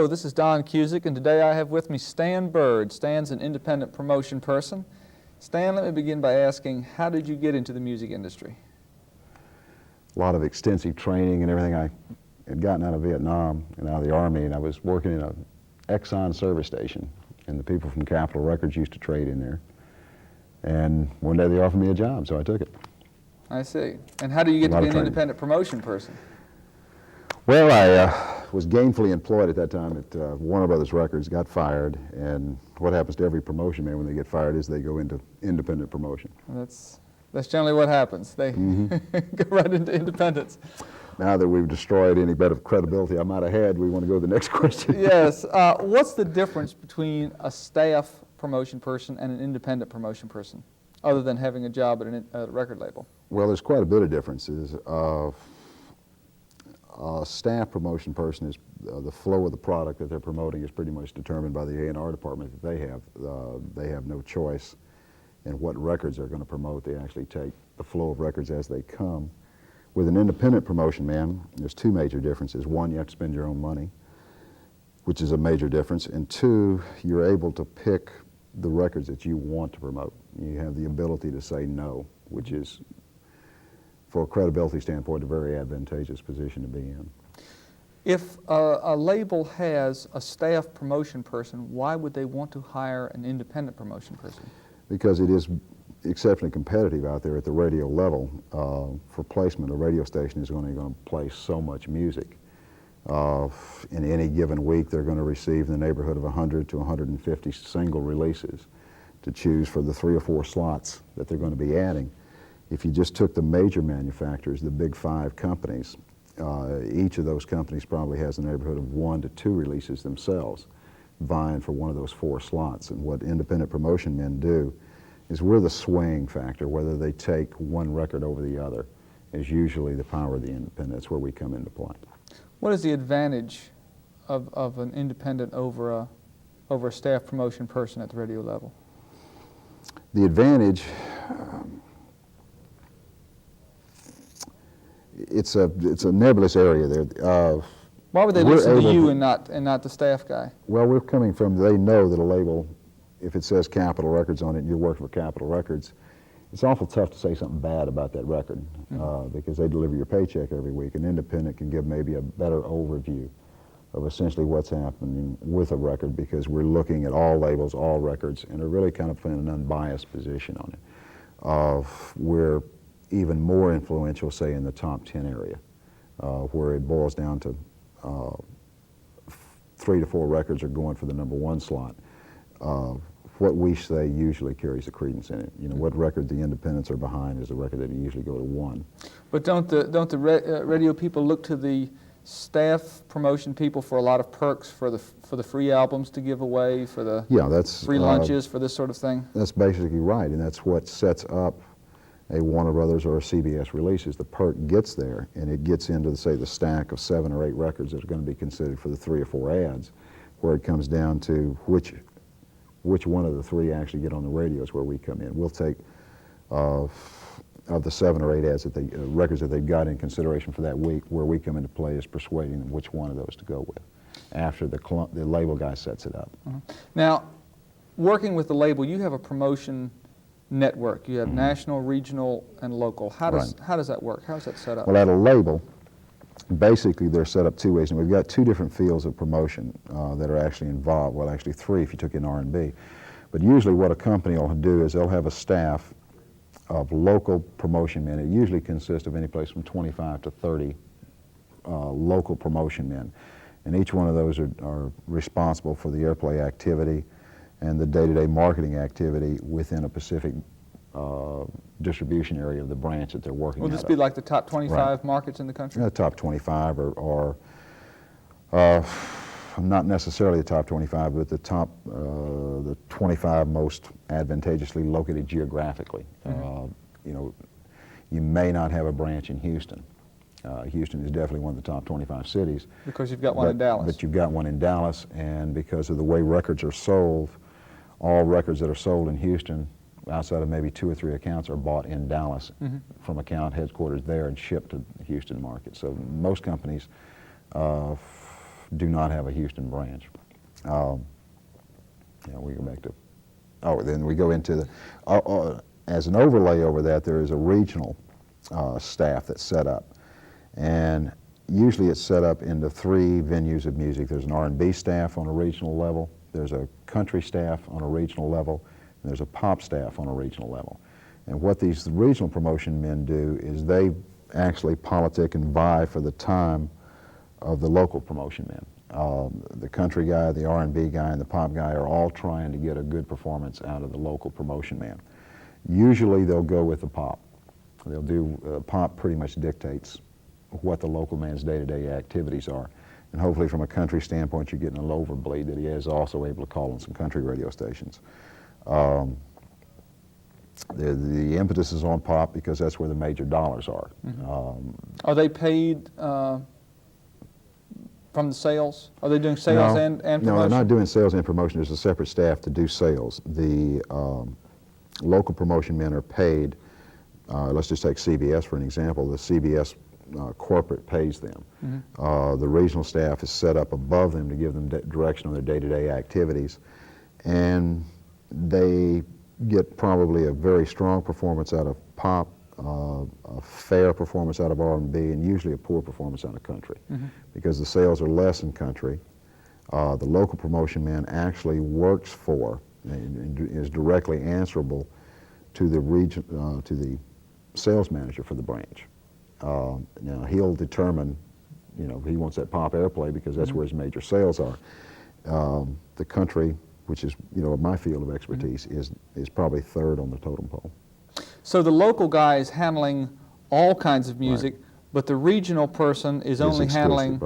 this is Don Cusic, and today I have with me Stan Byrd. Stan's an independent promotion person. Stan, let me begin by asking, how did you get into the music industry? A lot of extensive training and everything. I had gotten out of Vietnam and out of the Army, and I was working in an Exxon service station, and the people from Capitol Records used to trade in there. And one day they offered me a job, so I took it. I see. And how do you get to be an independent promotion person? Well, I was gainfully employed at that time at Warner Brothers Records, got fired, and what happens to every promotion man when they get fired is they go into independent promotion. That's generally what happens. They go right into independence. Now that we've destroyed any bit of credibility I might have had, we want to go to the next question. Yes. What's the difference between a staff promotion person and an independent promotion person, other than having a job at a record label? Well, there's quite a bit of differences. A staff promotion person is the flow of the product that they're promoting is pretty much determined by the A&R department that they have. They have no choice in what records they're going to promote. They actually take the flow of records as they come. With an independent promotion man, there's two major differences. One, you have to spend your own money, which is a major difference. And two, you're able to pick the records that you want to promote. You have the ability to say no, which is, for a credibility standpoint, a very advantageous position to be in. If a label has a staff promotion person, why would they want to hire an independent promotion person? Because it is exceptionally competitive out there at the radio level. For placement, a radio station is only going to play so much music. In any given week, they're going to receive in the neighborhood of 100 to 150 single releases to choose for the 3 or 4 slots that they're going to be adding. If you just took the major manufacturers, the big 5 companies, each of those companies probably has a neighborhood of 1 to 2 releases themselves, vying for one of those 4 slots. And what independent promotion men do is we're the swaying factor. Whether they take one record over the other is usually the power of the independent. That's where we come into play. What is the advantage of an independent over a staff promotion person at the radio level? The advantage, it's a nebulous area there. Why would they listen to you and not the staff guy? Well, we're coming from, they know that a label, if it says Capitol Records on it and you're working for Capitol Records, it's awful tough to say something bad about that record because they deliver your paycheck every week. An independent can give maybe a better overview of essentially what's happening with a record because we're looking at all labels, all records, and are really kind of in an unbiased position on it. We're even more influential, say, in the top 10 area, where it boils down to 3 to 4 records are going for the #1 slot. What we say usually carries the credence in it. You know, what record the independents are behind is the record that usually go to 1. But don't the radio people look to the staff promotion people for a lot of perks, for the free albums to give away, for the free lunches, for this sort of thing? That's basically right, and that's what sets up a Warner Brothers or a CBS releases. The perk gets there, and it gets into, say, the stack of 7 or 8 records that are going to be considered for the 3 or 4 ads, where it comes down to which one of the 3 actually get on the radio is where we come in. We'll take of the 7 or 8 ads that records that they've got in consideration for that week, where we come into play is persuading them which one of those to go with after the label guy sets it up. Now, working with the label, you have a promotion network. You have national, regional, and local. How does that work? How is that set up? Well, at a label, basically they're set up 2 ways, and we've got 2 different fields of promotion that are actually involved. Well, actually 3 if you took in R&B. But usually what a company will do is they'll have a staff of local promotion men. It usually consists of any place from 25 to 30 local promotion men. And each one of those are responsible for the airplay activity and the day-to-day marketing activity within a specific distribution area of the branch that they're working Will this be like the top 25 markets in the country? The top 25 or not necessarily the top 25, but the top, the 25 most advantageously located geographically. You know, you may not have a branch in Houston. Houston is definitely one of the top 25 cities. Because you've got one in Dallas. But you've got one in Dallas, and because of the way records are sold, all records that are sold in Houston, outside of maybe 2 or 3 accounts, are bought in Dallas from account headquarters there and shipped to the Houston market. So most companies do not have a Houston branch. We go back to, then we go into the, as an overlay over that, there is a regional staff that's set up. And usually it's set up into 3 venues of music. There's an R&B staff on a regional level, there's a country staff on a regional level, and there's a pop staff on a regional level. And what these regional promotion men do is they actually politic and vie for the time of the local promotion men. The country guy, the R&B guy, and the pop guy are all trying to get a good performance out of the local promotion man. Usually they'll go with the pop. They'll do, pop pretty much dictates what the local man's day-to-day activities are. And hopefully from a country standpoint, you're getting a little overbleed that he is also able to call on some country radio stations. The impetus is on pop because that's where the major dollars are. Mm-hmm. Are they paid from the sales? Are they doing sales and promotion? No, they're not doing sales and promotion. There's a separate staff to do sales. The local promotion men are paid, let's just take CBS for an example. The CBS corporate pays them. Mm-hmm. The regional staff is set up above them to give them direction on their day-to-day activities. And they get probably a very strong performance out of pop, a fair performance out of R&B, and usually a poor performance out of country. Mm-hmm. Because the sales are less in country. The local promotion man actually works for and is directly answerable to the region, to the sales manager for the branch. Now he'll determine, he wants that pop airplay because that's where his major sales are. The country, which is my field of expertise, is probably 3rd on the totem pole. So the local guy is handling all kinds of music, but the regional person is only handling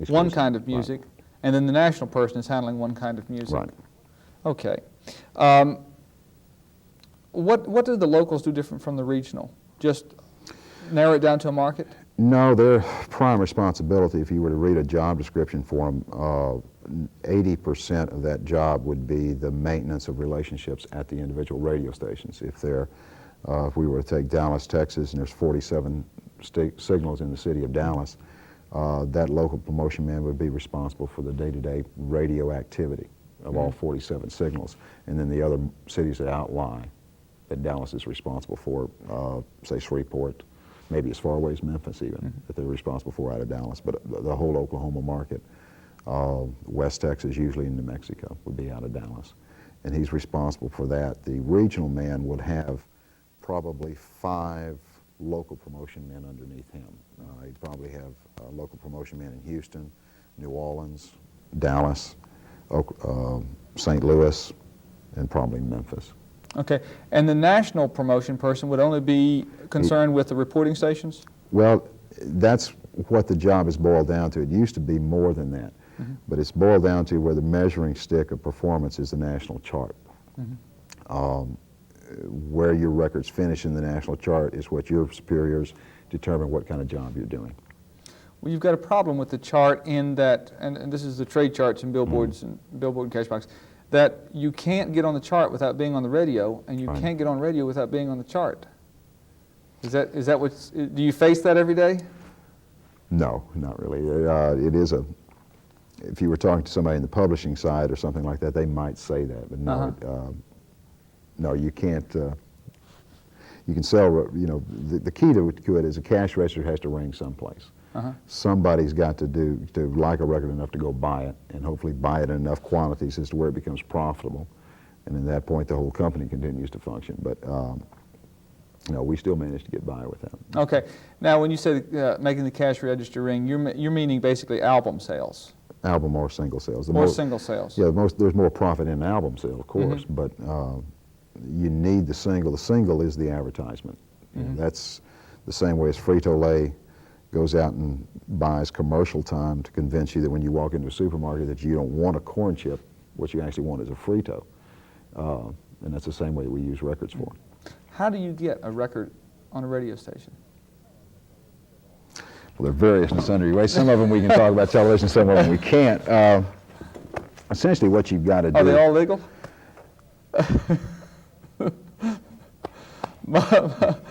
one kind of music, and then the national person is handling one kind of music. Right. Okay. What do the locals do different from the regional? Just narrow it down to a market? No, their prime responsibility, if you were to read a job description for them, 80% of that job would be the maintenance of relationships at the individual radio stations. If we were to take Dallas, Texas, and there's 47 signals in the city of Dallas, that local promotion man would be responsible for the day-to-day radio activity of all 47 signals. And then the other cities that outlie that Dallas is responsible for, say Shreveport, maybe as far away as Memphis even, that they're responsible for out of Dallas, but the whole Oklahoma market. West Texas, usually in New Mexico, would be out of Dallas. And he's responsible for that. The regional man would have probably 5 local promotion men underneath him. He'd probably have a local promotion man in Houston, New Orleans, Dallas, St. Louis, and probably Memphis. Okay, and the national promotion person would only be concerned with the reporting stations? Well, that's what the job is boiled down to. It used to be more than that, but it's boiled down to where the measuring stick of performance is the national chart. Where your records finish in the national chart is what your superiors determine what kind of job you're doing. Well, you've got a problem with the chart in that, and this is the trade charts and billboards and billboard and Cashbox, that you can't get on the chart without being on the radio, and you can't get on radio without being on the chart. Is that what, do you face that every day? No, not really. It is if you were talking to somebody in the publishing side or something like that, they might say that, but no, no, you can't. You can sell, the key to it is a cash register has to ring someplace. Somebody's got to like a record enough to go buy it, and hopefully buy it in enough quantities as to where it becomes profitable. And at that point, the whole company continues to function. But we still manage to get by with that. Okay. Now, when you say making the cash register ring, you're meaning basically album sales. Album or single sales. Single sales. Yeah, there's more profit in an album sale, of course, but you need the single. The single is the advertisement. That's the same way as Frito-Lay goes out and buys commercial time to convince you that when you walk into a supermarket that you don't want a corn chip, what you actually want is a Frito. And that's the same way we use records for. How do you get a record on a radio station? Well, there are various and sundry ways. Some of them we can talk about television, some of them we can't. Essentially what you've got to do... Are they all legal?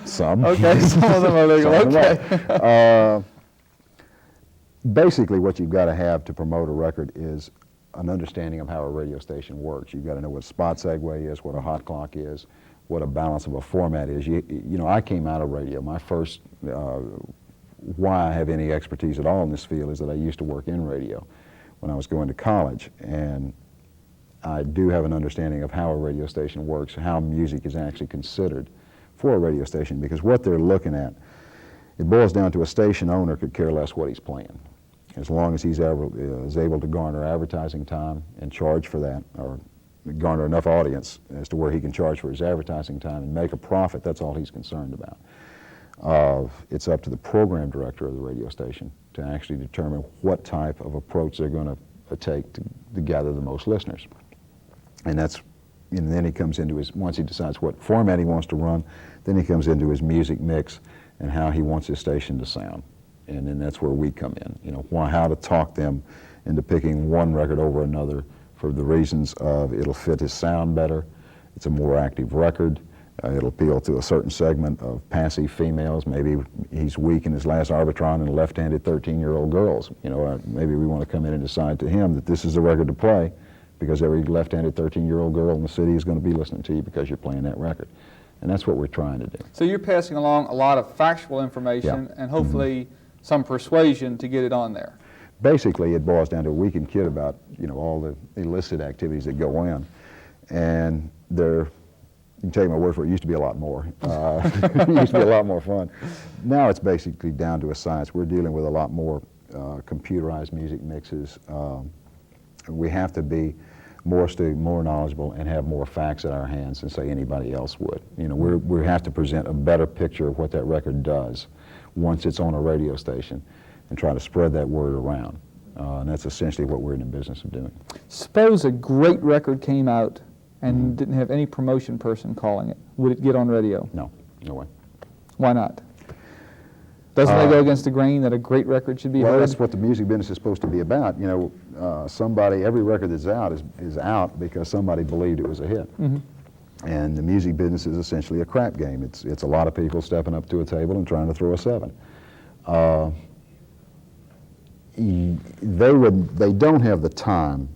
Some. Okay, some of them are legal. Okay. Basically, what you've got to have to promote a record is an understanding of how a radio station works. You've got to know what a spot segue is, what a hot clock is, what a balance of a format is. You know, I came out of radio. My first, why I have any expertise at all in this field is that I used to work in radio when I was going to college, and I do have an understanding of how a radio station works, how music is actually considered for a radio station, because what they're looking at, it boils down to a station owner could care less what he's playing. As long as he's is able to garner advertising time and charge for that, or garner enough audience as to where he can charge for his advertising time and make a profit, that's all he's concerned about. It's up to the program director of the radio station to actually determine what type of approach they're going to take to gather the most listeners. And that's, and then he comes into his, once he decides what format he wants to run, then he comes into his music mix and how he wants his station to sound. And then that's where we come in, you know, how to talk them into picking one record over another for the reasons of it'll fit his sound better, it's a more active record, it'll appeal to a certain segment of passive females. Maybe he's weak in his last arbitron and left-handed 13-year-old girls. You know, maybe we want to come in and decide to him that this is the record to play because every left-handed 13-year-old girl in the city is going to be listening to you because you're playing that record. And that's what we're trying to do. So you're passing along a lot of factual information and hopefully some persuasion to get it on there. Basically, it boils down to we can kid about, you know, all the illicit activities that go in, and there, you can take my word for it, used to be a lot more. It used to be a lot more fun. Now it's basically down to a science. We're dealing with a lot more computerized music mixes. We have to be more astute, more knowledgeable, and have more facts at our hands than, say, anybody else would. You know, we have to present a better picture of what that record does once it's on a radio station and try to spread that word around. And that's essentially what we're in the business of doing. Suppose a great record came out and didn't have any promotion person calling it. Would it get on radio? No, no way. Why not? Doesn't that go against the grain that a great record should be heard? Well, that's what the music business is supposed to be about. You know, every record that's out is out because somebody believed it was a hit. And the music business is essentially a crap game. It's a lot of people stepping up to a table and trying to throw a 7. They don't have the time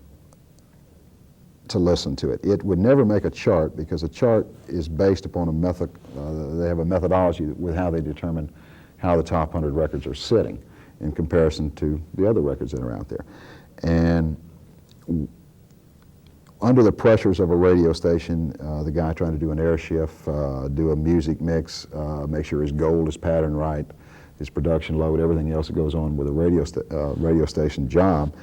to listen to it. It would never make a chart because a chart is based upon a method. They have a methodology with how they determine how the top 100 records are sitting in comparison to the other records that are out there. And under the pressures of a radio station, the guy trying to do an air shift, do a music mix, make sure his gold is patterned right, his production load, everything else that goes on with a radio station job,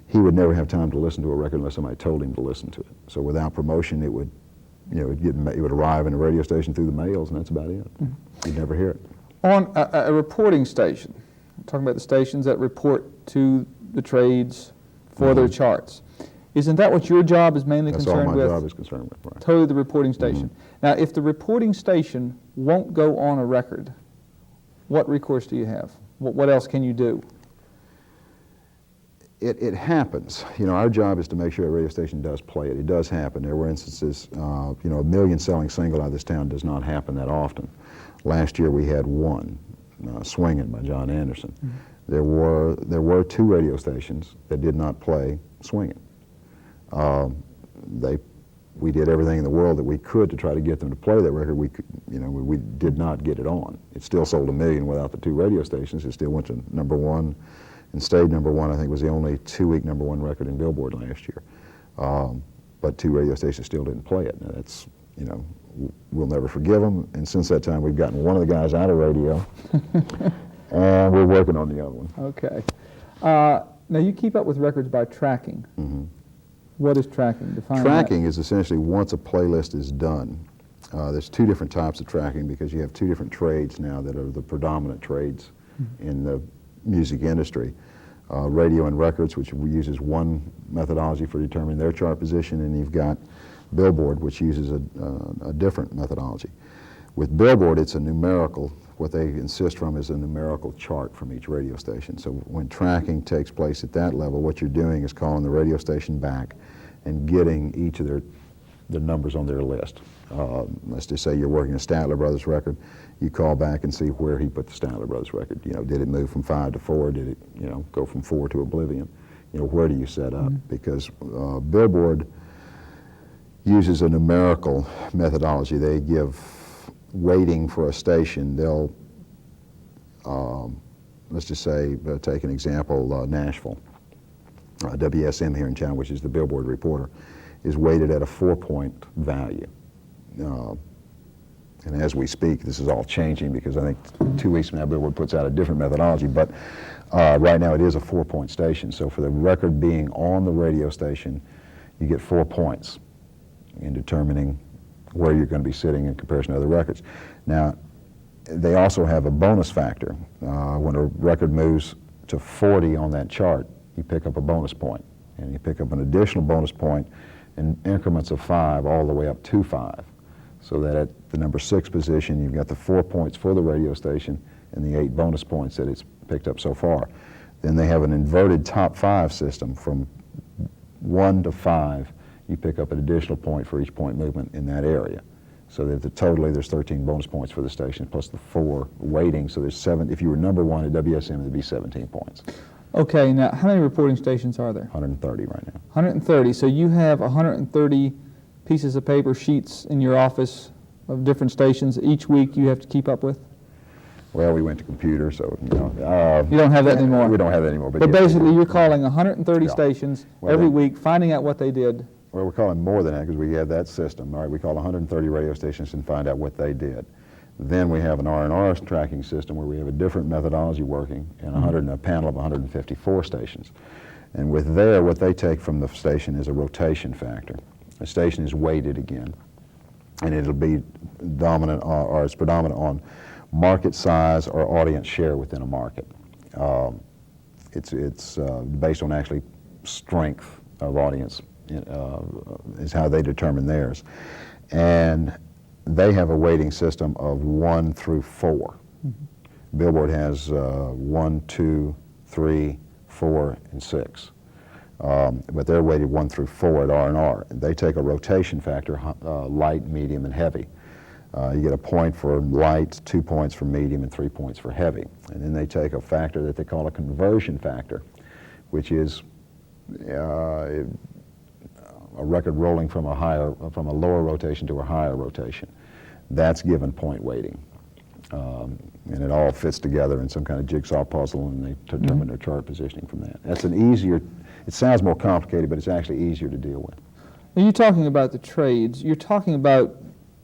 he would never have time to listen to a record unless somebody told him to listen to it. So without promotion, it would, you know, it would arrive in a radio station through the mails, and that's about it. You'd never hear it. On a reporting station, I'm talking about the stations that report to the trades for their charts. Isn't that what your job is mainly concerned with? That's all my job is concerned with, right. Totally the reporting station. Now, if the reporting station won't go on a record, what recourse do you have? What else can you do? It happens. You know, our job is to make sure a radio station does play it. It does happen. There were instances, you know, a million-selling single out of this town does not happen that often. Last year we had one, Swingin' by John Anderson. There were 2 radio stations that did not play Swingin'. We did everything in the world that we could to try to get them to play that record. We did not get it on. It still sold 1 million without the 2 radio stations. It still went to #1 and stayed #1. I think it was the only 2-week #1 record in Billboard last year. But 2 radio stations still didn't play it. Now that's, you know, we'll never forgive them. And since that time, we've gotten one of the guys out of radio, and we're working on the other one. Okay. Now you keep up with records by tracking. What is tracking? Define Tracking is essentially once a playlist is done. There's 2 different types of tracking because you have 2 different trades now that are the predominant trades in the music industry. Radio and records, which uses one methodology for determining their chart position, and you've got Billboard, which uses a different methodology. With Billboard, it's a numerical. What they insist from is a numerical chart from each radio station. So when tracking takes place at that level, what you're doing is calling the radio station back and getting each of their the numbers on their list. Let's just say you're working a Statler Brothers record. You call back and see where he put the Statler Brothers record. You know, did it move from 5 to 4? Did it, you know, go from 4 to oblivion? You know, where do you set up? Because Billboard uses a numerical methodology. They give weighting for a station. They'll, let's just say, take an example, Nashville. WSM here in town, which is the Billboard Reporter, is weighted at a 4-point value. And as we speak, this is all changing because I think 2 weeks from now Billboard puts out a different methodology, but right now it is a 4-point station. So for the record being on the radio station, you get 4 points in determining where you're going to be sitting in comparison to other records. Now, they also have a bonus factor. When a record moves to 40 on that chart, you pick up a bonus point, and you pick up an additional bonus point in increments of 5 all the way up to 5. So that at the number 6 position, you've got the 4 points for the radio station and the 8 bonus points that it's picked up so far. Then they have an inverted top 5 system. From 1 to 5, you pick up an additional point for each point movement in that area. So that totally there's 13 bonus points for the station plus the 4 weighting. So there's 7. If you were number 1 at WSM, it'd be 17 points. Okay, now how many reporting stations are there? 130 right now. 130. So you have 130 pieces of paper, sheets in your office of different stations each week you have to keep up with? Well, we went to computer, so, you know. You don't have that anymore? We don't have that anymore. But basically you're calling 130 Yeah. stations Well, every then- week, finding out what they did. Well, we're calling more than that because we have that system. All right, we call 130 radio stations and find out what they did. Then we have an R&R tracking system where we have a different methodology working and a panel of 154 stations. And with there, what they take from the station is a rotation factor. The station is weighted again, and it'll be dominant or it's predominant on market size or audience share within a market. It's based on actually strength of audience is how they determine theirs. And they have a weighting system of 1 through 4. Billboard has 1, 2, 3, 4, and 6. But they're weighted 1 through 4 at R&R. They take a rotation factor, light, medium, and heavy. You get a point for light, 2 points for medium, and 3 points for heavy. And then they take a factor that they call a conversion factor, which is a record rolling from a lower rotation to a higher rotation. That's given point weighting. And it all fits together in some kind of jigsaw puzzle, and they determine their chart positioning from that. That's an easier, it sounds more complicated, but it's actually easier to deal with. Now, you're talking about the trades, you're talking about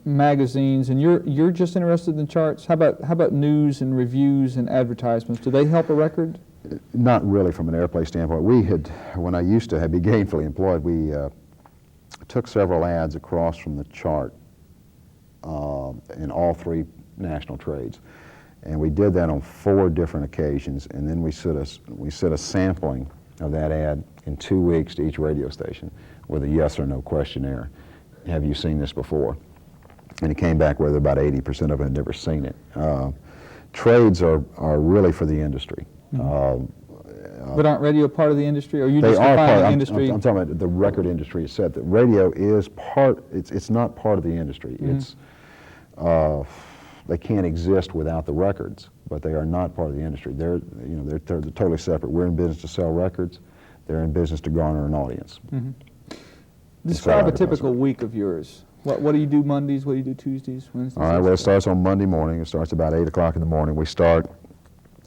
magazines, and you're just interested in charts. How about news and reviews and advertisements? Do they help a record? Not really from an airplay standpoint. We had, when I used to be gainfully employed, we took several ads across from the chart in all 3 national trades. And we did that on 4 different occasions, and then we set a sampling of that ad in 2 weeks to each radio station with a yes or no questionnaire. Have you seen this before? And it came back with about 80% of them had never seen it. Trades are really for the industry. But aren't radio part of the industry, or you They just are define part. the industry? I'm talking about the record industry itself. That radio is part. It's not part of the industry. It's they can't exist without the records, but they are not part of the industry. They're totally separate. We're in business to sell records. They're in business to garner an audience. Describe a typical week of yours. What do you do Mondays? What do you do Tuesdays, Wednesdays? All right. Well, it starts on Monday morning. It starts about 8 o'clock in the morning. We start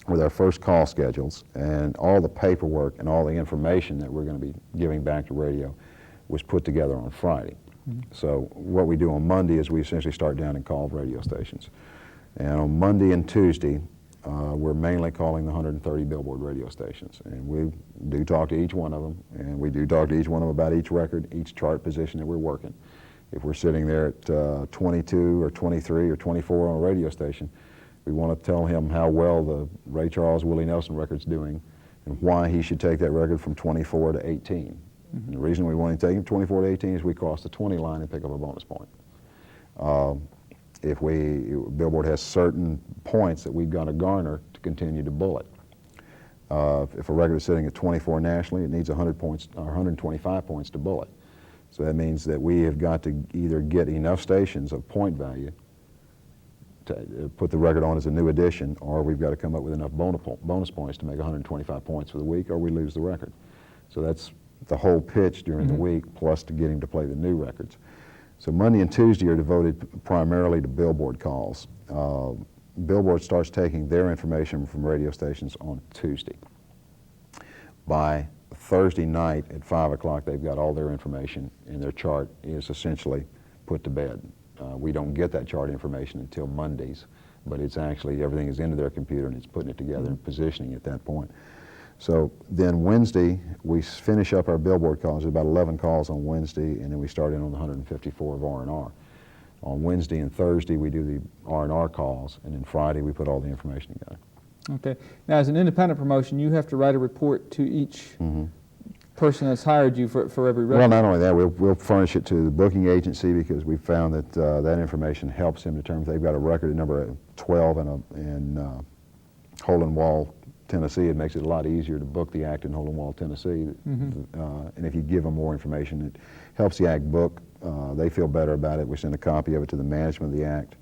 with our first call schedules, and all the paperwork and all the information that we're going to be giving back to radio was put together on Friday. So what we do on Monday is we essentially start down and call radio stations. And on Monday and Tuesday, we're mainly calling the 130 Billboard radio stations. And we do talk to each one of them, and we do talk to each one of them about each record, each chart position that we're working. If we're sitting there at 22 or 23 or 24 on a radio station, we want to tell him how well the Ray Charles, Willie Nelson record's doing and why he should take that record from 24 to 18. And the reason we want to take him 24 to 18 is we cross the 20 line and pick up a bonus point. Billboard has certain points that we've got to garner to continue to bullet. If a record is sitting at 24 nationally, it needs 100 points or 125 points to bullet. So that means that we have got to either get enough stations of point value to put the record on as a new edition, or we've got to come up with enough bonus points to make 125 points for the week, or we lose the record. So that's the whole pitch during the week, plus to get him to play the new records. So Monday and Tuesday are devoted primarily to billboard calls. Billboard starts taking their information from radio stations on Tuesday. By Thursday night at 5 o'clock, they've got all their information, and their chart is essentially put to bed. We don't get that chart information until Mondays, but it's actually, everything is into their computer and it's putting it together and positioning at that point. So then Wednesday, we finish up our billboard calls. There's about 11 calls on Wednesday, and then we start in on the 154 of R&R. On Wednesday and Thursday, we do the R&R calls, and then Friday, we put all the information together. Okay. Now, as an independent promotion, you have to write a report to each person that's hired you for every record. Well, not only that, we'll furnish it to the booking agency, because we found that that information helps them determine if they've got a record at number 12 in Hole in Wall, Tennessee. It makes it a lot easier to book the act in Hole in Wall, Tennessee. And if you give them more information, it helps the act book. They feel better about it. We send a copy of it to the management of the act.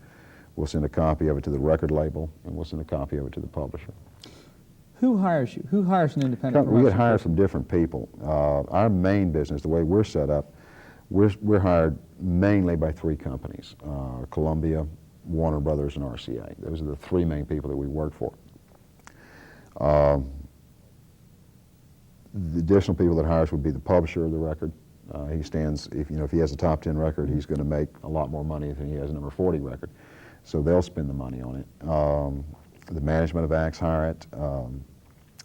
We'll send a copy of it to the record label, and we'll send a copy of it to the publisher. Who hires you? Who hires an independent We promotion get hired person? from different people. Our main business, the way we're set up, we're hired mainly by 3 companies, Columbia, Warner Brothers, and RCA. Those are the 3 main people that we work for. The additional people that hires would be the publisher of the record. He stands, if he has a top 10 record, he's going to make a lot more money than he has a number 40 record. So they'll spend the money on it. The management of acts hire it.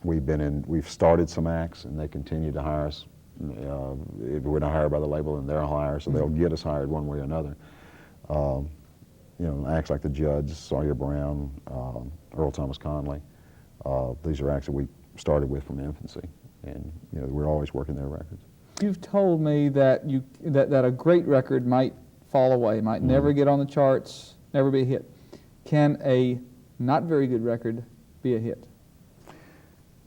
We've started some acts, and they continue to hire us. If we're not hired by the label, then they'll hire, so they'll get us hired one way or another. Acts like The Judge, Sawyer Brown, Earl Thomas Conley. These are acts that we started with from infancy, and we're always working their records. You've told me that that a great record might fall away, might never get on the charts, never be a hit. Can a not very good record be a hit?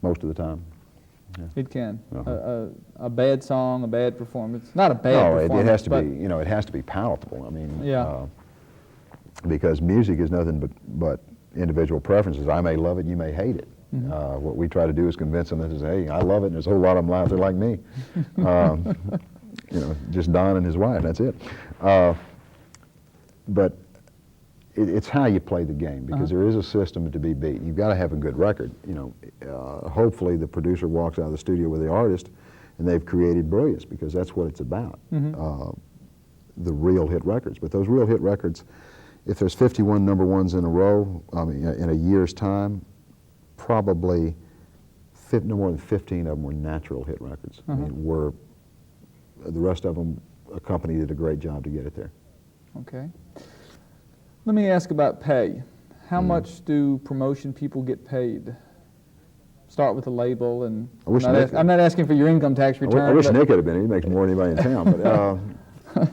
Most of the time. Yeah. It can. A bad song, a bad performance. Not a bad performance. No, it has to be. It has to be palatable. I mean, because music is nothing but individual preferences. I may love it, you may hate it. What we try to do is convince them that, hey, I love it, and there's a whole lot of them out there like me. Just Don and his wife, that's it. But it's how you play the game, because there is a system to be beat. You've got to have a good record. Hopefully the producer walks out of the studio with the artist, and they've created brilliance, because that's what it's about, the real hit records. But those real hit records, if there's 51 number ones in a row, in a year's time, probably no more than 15 of them were natural hit records. I mean, the rest of them, a company did a great job to get it there. Okay. Let me ask about pay. How much do promotion people get paid? Start with the label, and I'm not asking for your income tax return. I wish Nick could have been. He makes more than anybody in town. But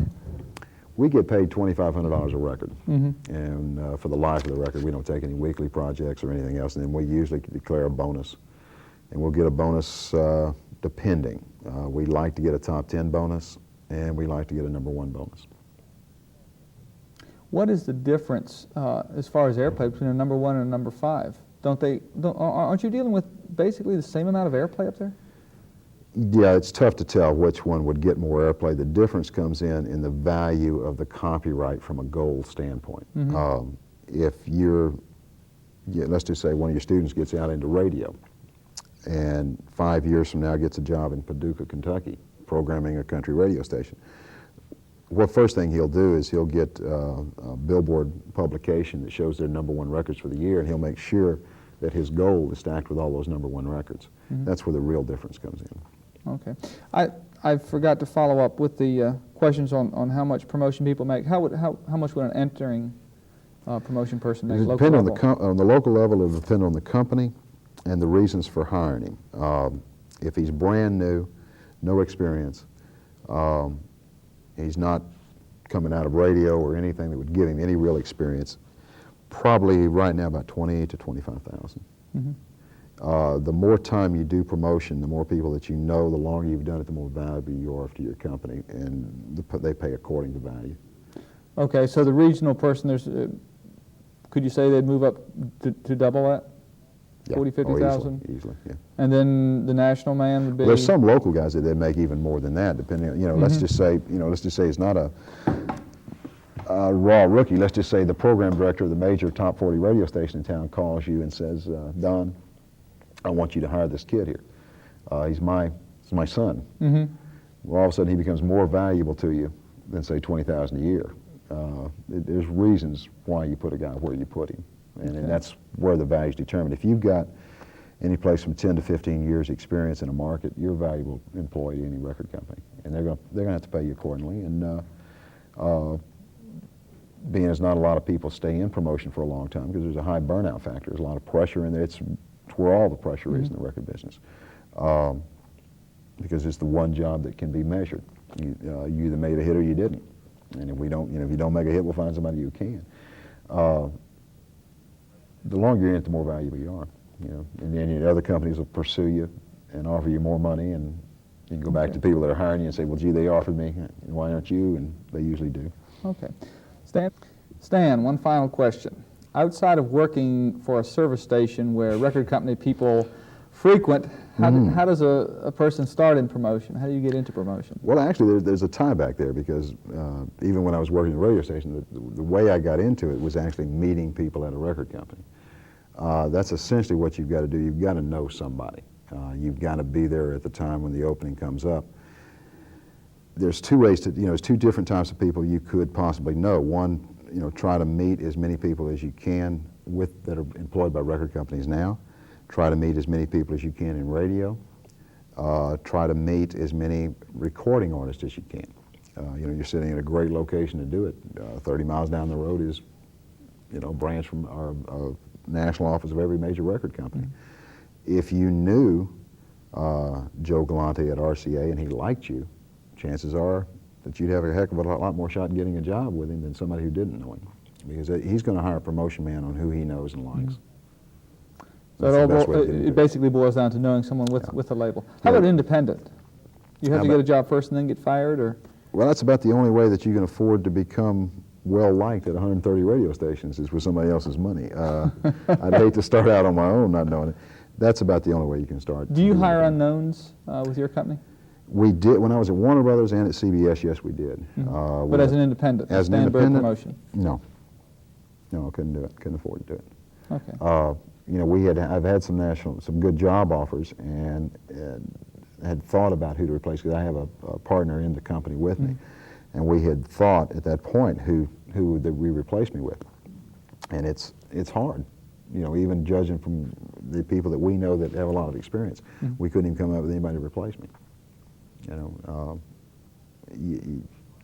we get paid $2,500 a record, and for the life of the record, we don't take any weekly projects or anything else. And then we usually declare a bonus, and we'll get a bonus depending. We like to get a top 10 bonus, and we like to get a number 1 bonus. What is the difference as far as airplay between a number 1 and a number 5? Aren't you dealing with basically the same amount of airplay up there? Yeah, it's tough to tell which one would get more airplay. The difference comes in the value of the copyright from a goal standpoint. If let's just say one of your students gets out into radio, and 5 years from now gets a job in Paducah, Kentucky, programming a country radio station. First thing he'll do is he'll get a Billboard publication that shows their number 1 records for the year, and he'll make sure that his goal is stacked with all those number 1 records. That's where the real difference comes in. Okay. I forgot to follow up with the questions on how much promotion people make. How much would an entering promotion person make? On the local level, it will depend on the company and the reasons for hiring him. If he's brand new, no experience, he's not coming out of radio or anything that would give him any real experience, probably right now about $20,000 to $25,000. The more time you do promotion, the more people that you know, the longer you've done it, the more valuable you are to your company, and they pay according to value. Okay, so the regional person, could you say they'd move up to double that? Yeah. 40, 50,000? Easily, yeah. And then the national man would be? Well, there's some local guys that they make even more than that, depending on, let's just say, it's not a raw rookie. Let's just say the program director of the major top 40 radio station in town calls you and says, Don, I want you to hire this kid here. He's my son. Well, all of a sudden he becomes more valuable to you than, say, $20,000 a year. There's reasons why you put a guy where you put him, and that's where the value is determined. If you've got any place from 10 to 15 years experience in a market, you're a valuable employee to any record company, and they're going to have to pay you accordingly. And being as not a lot of people stay in promotion for a long time because there's a high burnout factor, there's a lot of pressure in there. It's where all the pressure is in the record business, because it's the one job that can be measured. You either made a hit or you didn't. And if if you don't make a hit, we'll find somebody who can. The longer you're in it, the more valuable you are. And then other companies will pursue you and offer you more money, and you can go back to people that are hiring you and say, well, gee, they offered me, why aren't you? And they usually do. Okay. Stan, one final question. Outside of working for a service station where record company people frequent, how does a person start in promotion? How do you get into promotion? Well, actually, there's a tie back there, because even when I was working at a radio station, the way I got into it was actually meeting people at a record company. That's essentially what you've got to do. You've got to know somebody. You've got to be there at the time when the opening comes up. There's two ways to, there's two different types of people you could possibly know. One, try to meet as many people as you can that are employed by record companies now. Try to meet as many people as you can in radio. Try to meet as many recording artists as you can. You're sitting in a great location to do it. 30 miles down the road is, a branch from our national office of every major record company. If you knew Joe Galante at RCA and he liked you, chances are that you'd have a heck of a lot more shot in getting a job with him than somebody who didn't know him, because he's going to hire a promotion man on who he knows and likes. So it basically boils down to knowing someone with a label. How about independent? You have to get a job first and then get fired, or? Well, that's about the only way that you can afford to become well-liked at 130 radio stations, is with somebody else's money. I'd hate to start out on my own not knowing it. That's about the only way you can start. Do you hire unknowns with your company? We did. When I was at Warner Brothers and at CBS, yes, we did. But as an independent? As an independent? Promotion? No. No, I couldn't do it. Couldn't afford to do it. Okay. I've had some good job offers, and had thought about who to replace, because I have a partner in the company with me, and we had thought at that point who that we replaced me with, and it's hard, even judging from the people that we know that have a lot of experience, we couldn't even come up with anybody to replace me.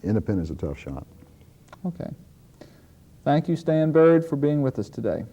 Independent's a tough shot. Okay. Thank you, Stan Byrd, for being with us today.